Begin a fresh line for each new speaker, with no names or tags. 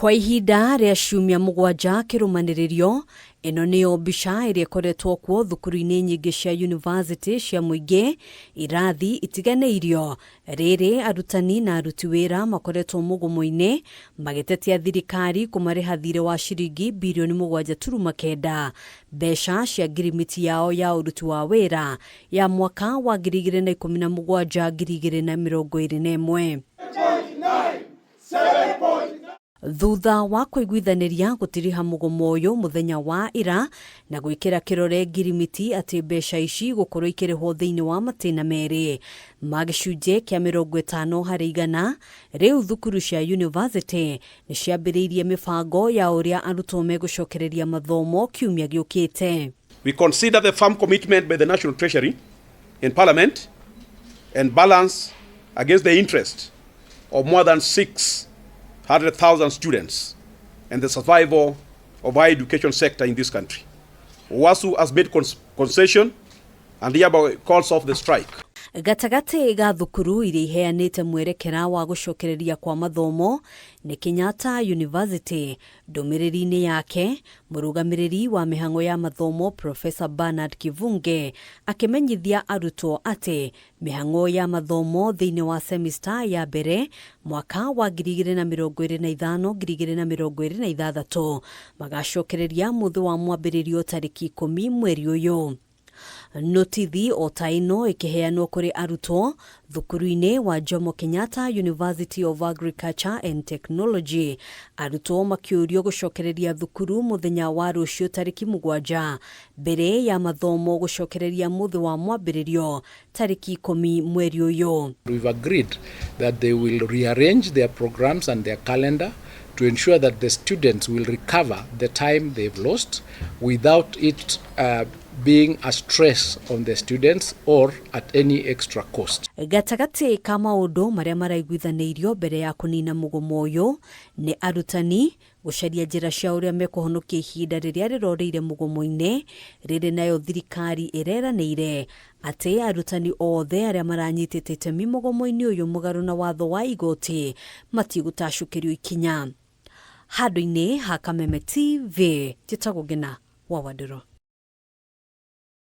Kwa ihinda rĩa ciumia mũgwanja kĩrũmanĩrĩrio, ĩno nĩyo mbica ĩrĩa ĩkoretwo kuo thukuru-inĩ nyingĩ cia university cia mũingĩ irathi itiganĩirio. Rĩrĩ arutani na aruti wĩra makoretwo mũgomo-inĩ magĩtetia thirikari kũmarĩha thirĩ wa ciringi birioni 7.9 mbeca cia ngirimiti yao ya ũruti wa wĩra ya mwaka wa 2017-2021. Thutha wa kũiguithanĩria gũtiriha mũgomo ũyũ mũthenya wa ira na gwĩkĩra kĩrore ngirimiti atĩ mbeca ici gũkorwo ikĩrĩhwo thĩinĩ wa matĩna merĩ ma gĩcunjĩ kĩa 50%, rĩu thukuru cia university nĩ ciambĩrĩirie mĩbango ya ũrĩa arutwo megũcokereria mathomo kiumia gĩũkĩte.
We consider the firm commitment by the National Treasury in Parliament and balance against the interest of more than 600,000 students and the survival of our education sector in this country. WASU has made concession and hereby calls off the strike.
Gatagate ga thukuru iria iheanĩte mwerekera wa gũcokereria kwa mathomo nĩ Kenyatta University. Ndũmĩrĩri-inĩ yake, mũrũgamĩrĩri wa mĩhang'o ya mathomo Professor Bernard Kivunge akĩmenyithia arutwo atĩ mĩhang'o ya mathomo thĩinĩ wa semester ya mbere mwaka wa 2025-2026 magacokereria mũthĩ wa mwambĩrĩrio tarĩki 10 mweri ũyũ. Notithi o ta ĩno ĩkĩheanwo kũrĩ arutwo thukuru-inĩ wa Jomo Kenyatta University of Agriculture and Technology. Arutwo makĩũrio gũcokereria thukuru mũthenya wa rũciũ tarĩki 7 mbere ya mathomo gũcokereria mũthĩ wa mwambĩrĩrio tarĩki 10 mweri ũyũ.
We've agreed that they will rearrange their programs and their calendar to ensure that the students will recover the time they've lost without it being a stress on the students or at any extra cost.
Gatagati ka maũndũ marĩa maraiguithanĩirio mbere ya kũnina mũgomo ũyũ nĩ arutani gũcaria njĩra cia ũrĩa mekũhonokia ihinda rĩrĩa rĩroreire mũgomo-inĩ. Rĩrĩ nayo thirikari ĩreranĩire atĩ arutani othe arĩa maranyitĩte itemi mũgomo-inĩ ũyũ mũgarũ na watho wa igoti matigũtacũkĩrio ikinya. Handũ-inĩ ha Kameme TV, njĩtagwo Ngina wa Wandĩro.